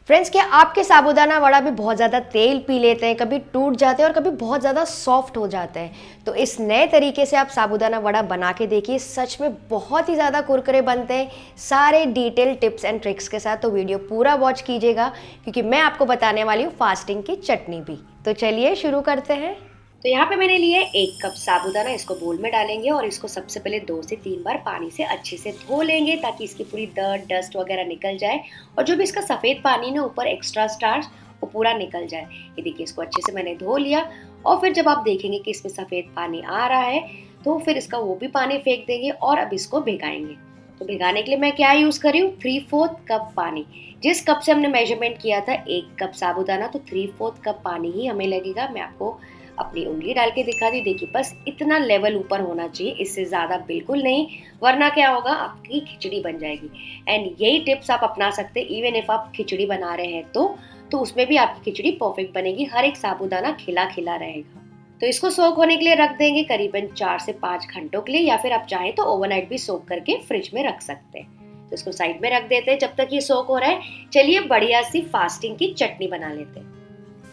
Friends, क्या आपके साबूदाना वड़ा भी बहुत ज़्यादा तेल पी लेते हैं, कभी टूट जाते हैं और कभी बहुत ज़्यादा सॉफ्ट हो जाते हैं। तो इस नए तरीके से आप साबूदाना वड़ा बना के देखिए, सच में बहुत ही ज़्यादा कुरकुरे बनते हैं, सारे डिटेल टिप्स एंड ट्रिक्स के साथ। तो वीडियो पूरा वॉच कीजिएगा क्योंकि मैं आपको बताने वाली हूँ फास्टिंग की चटनी भी। तो चलिए शुरू करते हैं। तो यहाँ पे मैंने लिया है 1 कप साबूदाना, इसको बोल में डालेंगे और इसको सबसे पहले 2 से 3 बार पानी से अच्छे से धो लेंगे ताकि इसकी पूरी दर्द डस्ट वगैरह निकल जाए और जो भी इसका सफ़ेद पानी ना ऊपर एक्स्ट्रा स्टार्च वो पूरा निकल जाए। ये देखिए, इसको अच्छे से मैंने धो लिया और फिर जब आप देखेंगे कि इसमें सफ़ेद पानी आ रहा है तो फिर इसका वो भी पानी फेंक देंगे और अब इसको भिगाएंगे। तो भिगाने के लिए मैं क्या यूज़ कर रही हूँ, 3/4 कप पानी। जिस कप से हमने मेजरमेंट किया था 1 कप साबूदाना, तो 3/4 कप पानी ही हमें लगेगा। मैं आपको अपनी उंगली डाल के दिखा दी। देखिए, बस इतना लेवल ऊपर होना चाहिए, इससे ज़्यादा बिल्कुल नहीं, वरना क्या होगा, आपकी खिचड़ी बन जाएगी। एंड यही टिप्स आप अपना सकते हैं इवन इफ आप खिचड़ी बना रहे हैं तो उसमें भी आपकी खिचड़ी परफेक्ट बनेगी, हर एक साबूदाना खिला खिला रहेगा। तो इसको सोक होने के लिए रख देंगे करीबन 4 से 5 घंटों के लिए, या फिर आप चाहें तो ओवरनाइट भी सोक करके फ्रिज में रख सकते हैं। तो इसको साइड में रख देते हैं जब तक ये सोक हो रहा है। चलिए बढ़िया सी फास्टिंग की चटनी बना लेते हैं।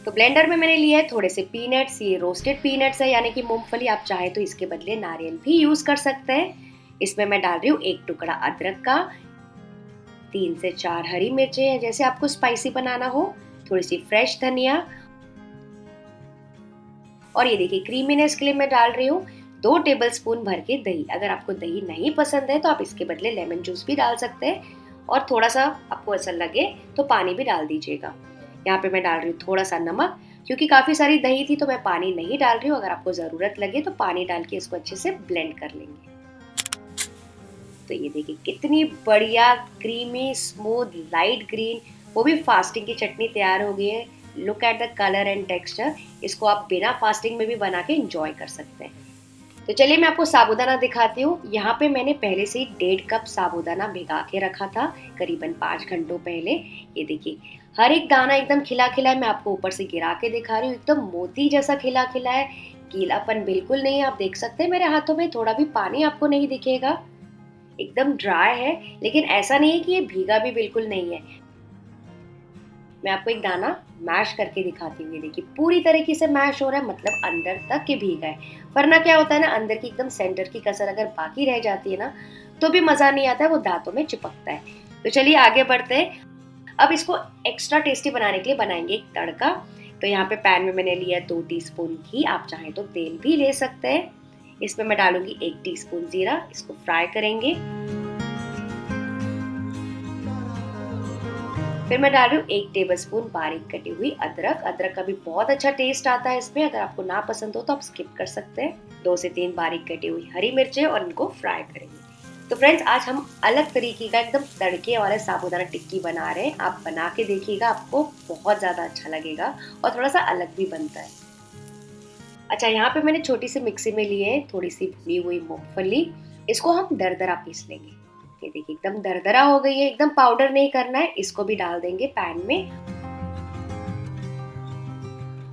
तो ब्लेंडर में मैंने लिए है थोड़े से पीनट्स, ये रोस्टेड पीनट्स है यानी कि मूंगफली। आप चाहे तो इसके बदले नारियल भी यूज कर सकते हैं। इसमें मैं डाल रही हूँ 1 टुकड़ा अदरक का, 3 से 4 हरी मिर्चें जैसे आपको स्पाइसी बनाना हो, थोड़ी सी फ्रेश धनिया और ये देखिए क्रीमीनेस के लिए मैं डाल रही हूँ 2 टेबलस्पून भर के दही। अगर आपको दही नहीं पसंद है तो आप इसके बदले लेमन जूस भी डाल सकते हैं और थोड़ा सा आपको ऐसा लगे तो पानी भी डाल दीजिएगा। यहाँ पे मैं डाल रही हूँ थोड़ा सा नमक, क्योंकि काफ़ी सारी दही थी तो मैं पानी नहीं डाल रही हूँ। अगर आपको ज़रूरत लगे तो पानी डाल के इसको अच्छे से ब्लेंड कर लेंगे। तो ये देखिए कितनी बढ़िया क्रीमी स्मूथ लाइट ग्रीन, वो भी फास्टिंग की चटनी तैयार हो गई है। Look at the colour and texture. इसको आप बिना फास्टिंग में भी बना के इंजॉय कर सकते हैं। तो चलिए मैं आपको साबूदाना दिखाती हूँ। यहाँ पे मैंने पहले से ही 1.5 कप साबूदाना भिगा के रखा था करीबन 5 घंटों पहले। ये देखिए हर एक दाना एकदम खिला खिला है। मैं आपको ऊपर से गिरा के दिखा रही हूँ, एकदम मोती जैसा खिला खिला है, गीलापन बिल्कुल नहीं। आप देख सकते हैं मेरे हाथों में थोड़ा भी पानी आपको नहीं दिखेगा, एकदम ड्राई है। लेकिन ऐसा नहीं है कि ये भीगा भी बिल्कुल नहीं है। मैं आपको एक दाना मैश करके दिखाती हूँ। ये देखिए पूरी तरीके से मैश हो रहा है, मतलब अंदर तक के भीगा है। वरना क्या होता है ना, अंदर की एकदम सेंटर की कसर अगर बाकी रह जाती है ना तो भी मज़ा नहीं आता है, वो दांतों में चिपकता है। तो चलिए आगे बढ़ते हैं। अब इसको एक्स्ट्रा टेस्टी बनाने के लिए बनाएंगे एक तड़का। तो यहाँ पे पैन में मैंने लिया 2 टीस्पून घी, आप चाहें तो तेल भी ले सकते हैं। इसमें मैं डालूंगी 1 टीस्पून जीरा, इसको फ्राई करेंगे। फिर मैं डाल रही हूँ 1 टेबलस्पून बारीक कटी हुई अदरक। अदरक का भी बहुत अच्छा टेस्ट आता है इसमें, अगर आपको ना पसंद हो तो आप स्किप कर सकते हैं। 2 से 3 बारीक कटी हुई हरी मिर्चें और इनको फ्राई करेंगे। तो फ्रेंड्स, आज हम अलग तरीके का एकदम तड़के वाले साबूदाना टिक्की बना रहे हैं। आप बना के देखिएगा, आपको बहुत ज़्यादा अच्छा लगेगा और थोड़ा सा अलग भी बनता है। अच्छा, यहाँ पे मैंने छोटी सी मिक्सी में लिए है थोड़ी सी भुनी हुई मूंगफली। इसको हम दरदरा पीस लेंगे। ये देखिए एकदम दरदरा हो गई है, एकदम पाउडर नहीं करना है। इसको भी डाल देंगे पैन में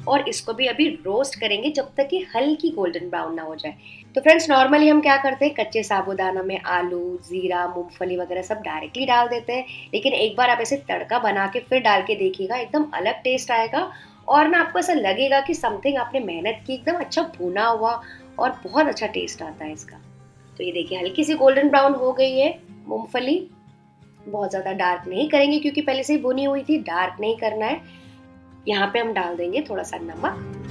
और इसको भी अभी रोस्ट करेंगे जब तक कि हल्की गोल्डन ब्राउन ना हो जाए। तो फ्रेंड्स, नॉर्मली हम क्या करते हैं, कच्चे साबूदाना में आलू, जीरा, मूंगफली वगैरह सब डायरेक्टली डाल देते हैं। लेकिन एक बार आप ऐसे तड़का बना के फिर डाल के देखिएगा, एकदम अलग टेस्ट आएगा और ना आपको ऐसा लगेगा कि समथिंग आपने मेहनत की, एकदम अच्छा भुना हुआ और बहुत अच्छा टेस्ट आता है इसका। तो ये देखिए हल्की सी गोल्डन ब्राउन हो गई है मूंगफली। बहुत ज़्यादा डार्क नहीं करेंगे क्योंकि पहले से ही भुनी हुई थी, डार्क नहीं करना है। यहाँ पे हम डाल देंगे थोड़ा सा नमक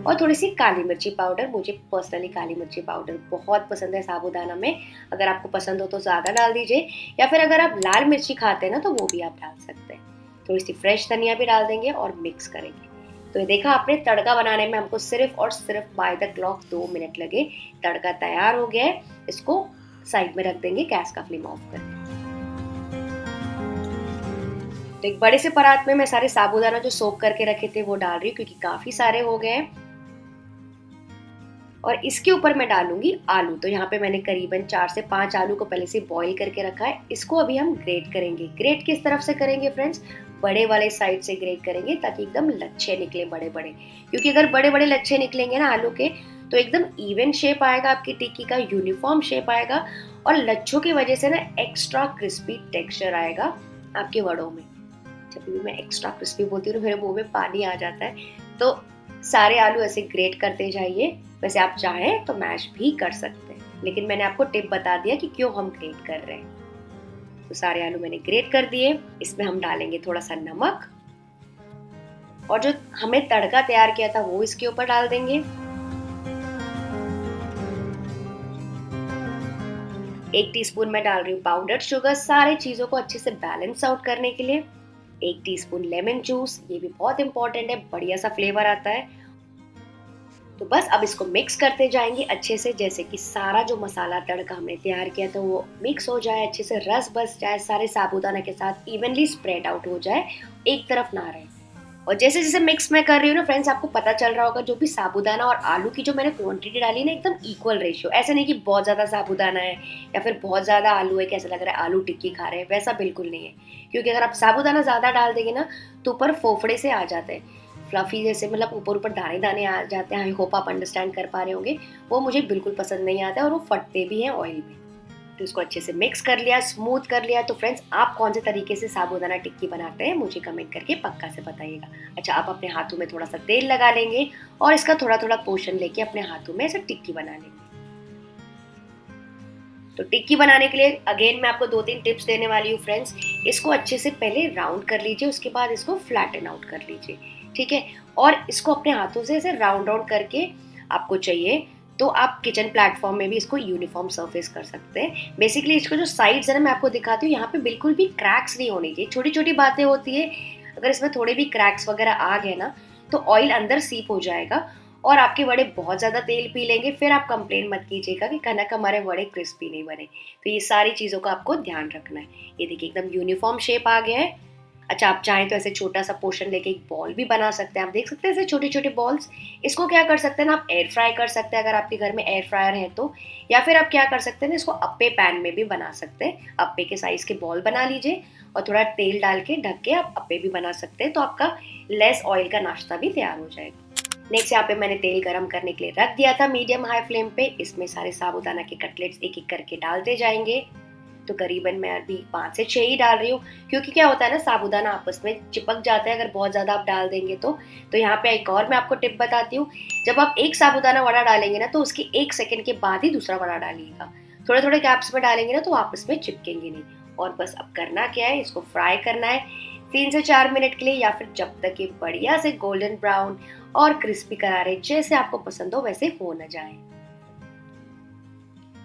और थोड़ी सी काली मिर्ची पाउडर। मुझे पर्सनली काली मिर्ची पाउडर बहुत पसंद है साबूदाना में। अगर आपको पसंद हो तो ज़्यादा डाल दीजिए, या फिर अगर आप लाल मिर्ची खाते हैं ना तो वो भी आप डाल सकते हैं। थोड़ी सी फ्रेश धनिया भी डाल देंगे और मिक्स करेंगे। तो ये देखा आपने, तड़का बनाने में हमको सिर्फ और सिर्फ बाय द क्लॉक 2 मिनट लगे। तड़का तैयार हो गया है, इसको साइड में रख देंगे गैस का फ्लेम ऑफ करके। तो एक बड़े से परात में मैं सारे साबूदाना जो सोक करके रखे थे वो डाल रही हूँ क्योंकि काफी सारे हो गए हैं। और इसके ऊपर मैं डालूंगी आलू। तो यहाँ पे मैंने करीबन 4 से 5 आलू को पहले से बॉईल करके रखा है। इसको अभी हम ग्रेट करेंगे। ग्रेट किस तरफ से करेंगे फ्रेंड्स, बड़े वाले साइड से ग्रेट करेंगे ताकि एकदम लच्छे निकले बड़े बड़े। क्योंकि अगर बड़े बड़े लच्छे निकलेंगे ना आलू के तो एकदम इवन शेप आएगा आपकी टिक्की का, यूनिफॉर्म शेप आएगा और लच्छों की वजह से ना एक्स्ट्रा क्रिस्पी टेक्सचर आएगा। आपके वड़ों में। जब भी मैं एक्स्ट्रा क्रिस्पी बोलती हूँ तो मेरे मुंह में पानी आ जाता है। तो सारे आलू ऐसे ग्रेट करते जाइए। वैसे आप चाहें तो मैश भी कर सकते हैं, लेकिन मैंने आपको टिप बता दिया कि क्यों हम ग्रेट कर रहे हैं। तो सारे आलू मैंने ग्रेट कर दिए। इसमें हम डालेंगे थोड़ा सा नमक, और जो हमने तड़का तैयार किया था वो इसके ऊपर डाल देंगे। 1 टीस्पून मैं डाल रही हूँ पाउडर्ड शुगर, सारे चीजों को अच्छे से बैलेंस आउट करने के लिए। 1 टीस्पून लेमन जूस, ये भी बहुत इंपॉर्टेंट है, बढ़िया सा फ्लेवर आता है। तो बस अब इसको मिक्स करते जाएंगे अच्छे से, जैसे कि सारा जो मसाला तड़का हमने तैयार किया था वो मिक्स हो जाए, अच्छे से रस बस जाए, सारे साबूदाना के साथ इवनली स्प्रेड आउट हो जाए, एक तरफ ना रहे। और जैसे जैसे मिक्स मैं कर रही हूँ ना फ्रेंड्स, आपको पता चल रहा होगा जो भी साबूदाना और आलू की जो मैंने क्वांटिटी डाली ना, एकदम इक्वल रेशियो। ऐसे नहीं कि बहुत ज़्यादा साबूदाना है या फिर बहुत ज़्यादा आलू है, कैसा लग रहा है आलू टिक्की खा रहे हैं, वैसा बिल्कुल नहीं है। क्योंकि अगर आप साबूदाना ज़्यादा डाल देंगे ना तो ऊपर फोफड़े से आ जाते हैं, फ्लफी जैसे, मतलब ऊपर ऊपर दाने दाने आ जाते हैं। आई होप आप अंडरस्टैंड कर पा रहे होंगे। वो मुझे बिल्कुल पसंद नहीं आता है और वो फटते भी हैं ऑयल में। तो इसको अच्छे से मिक्स कर लिया, स्मूथ कर लिया। तो फ्रेंड्स, आप कौन से तरीके से साबूदाना टिक्की बनाते हैं मुझे कमेंट करके पक्का से बताइएगा। अच्छा, आप अपने हाथों में थोड़ा सा तेल लगा लेंगे और इसका थोड़ा थोड़ा पोर्शन लेके अपने हाथों में ऐसे टिक्की बना लेंगे। तो टिक्की बनाने के लिए अगेन मैं आपको 2-3 टिप्स देने वाली हूँ फ्रेंड्स। इसको अच्छे से पहले राउंड कर लीजिए, उसके बाद इसको फ्लैटन आउट कर लीजिए, ठीक है। और इसको अपने हाथों से ऐसे राउंड राउंड करके, आपको चाहिए तो आप किचन प्लेटफॉर्म में भी इसको यूनिफॉर्म सरफेस कर सकते हैं। बेसिकली इसको जो साइड्स है ना, मैं आपको दिखाती हूँ, यहाँ पे बिल्कुल भी क्रैक्स नहीं होनी चाहिए। छोटी छोटी बातें होती है, अगर इसमें थोड़े भी क्रैक्स वगैरह आ गए ना तो ऑयल अंदर सीप हो जाएगा और आपके वड़े बहुत ज़्यादा तेल पी लेंगे। फिर आप कंप्लेन मत कीजिएगा कि कनक हमारे वड़े क्रिस्पी नहीं बने। तो ये सारी चीज़ों का आपको ध्यान रखना है। ये देखिए एकदम यूनिफॉर्म शेप आ गया है। अच्छा, आप चाहें तो ऐसे छोटा सा पोर्शन लेके एक बॉल भी बना सकते हैं। आप देख सकते हैं ऐसे छोटे छोटे बॉल्स। इसको क्या कर सकते हैं ना, आप एयर फ्राई कर सकते हैं अगर आपके घर में एयर फ्रायर है तो। या फिर आप क्या कर सकते हैं ना, इसको अप्पे पैन में भी बना सकते हैं। अप्पे के साइज के बॉल बना लीजिए और थोड़ा तेल डाल के ढक के आप अप्पे भी बना सकते हैं। तो आपका लेस ऑयल का नाश्ता भी तैयार हो जाएगा। नेक्स्ट यहाँ पे मैंने तेल गरम करने के लिए रख दिया था मीडियम हाई फ्लेम पे। इसमें सारे साबूदाना के कटलेट्स एक एक करके डालते जाएंगे। तो करीबन मैं अभी 5 से 6 ही डाल रही हूँ, क्योंकि क्या होता है ना, साबूदाना आपस में चिपक जाता है अगर बहुत ज़्यादा आप डाल देंगे तो। यहाँ पे एक और मैं आपको टिप बताती हूँ। जब आप एक साबूदाना वड़ा डालेंगे ना तो उसके 1 सेकंड के बाद ही दूसरा वड़ा डालिएगा। थोड़े थोड़े गैप्स में डालेंगे ना तो आपस में चिपकेंगे नहीं। और बस अब करना क्या है, इसको फ्राई करना है 3 से 4 मिनट के लिए, या फिर जब तक ये बढ़िया से गोल्डन ब्राउन और क्रिस्पी करारे जैसे आपको पसंद हो वैसे हो न जाए।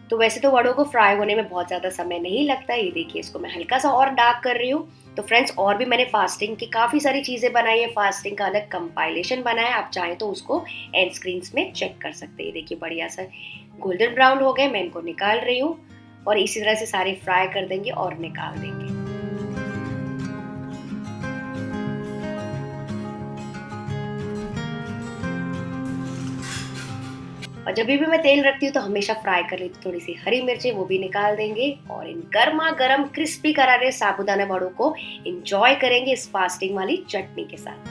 तो वैसे तो वड़ों को फ्राई होने में बहुत ज़्यादा समय नहीं लगता है। ये देखिए, इसको मैं हल्का सा और डार्क कर रही हूँ। तो फ्रेंड्स, और भी मैंने फास्टिंग की काफ़ी सारी चीज़ें बनाई है। फास्टिंग का अलग कंपाइलेशन बना है, आप चाहें तो उसको एंड स्क्रीन्स में चेक कर सकते हैं। देखिए बढ़िया सा गोल्डन ब्राउन हो गए, मैं इनको निकाल रही हूँ और इसी तरह से सारे फ्राई कर देंगे और निकाल देंगे। और जब भी मैं तेल रखती हूँ तो हमेशा फ्राई कर लेती हूँ। थोड़ी सी हरी मिर्चें वो भी निकाल देंगे और इन गर्मा गर्म क्रिस्पी करारे साबूदाना वड़ों को एंजॉय करेंगे इस फास्टिंग वाली चटनी के साथ।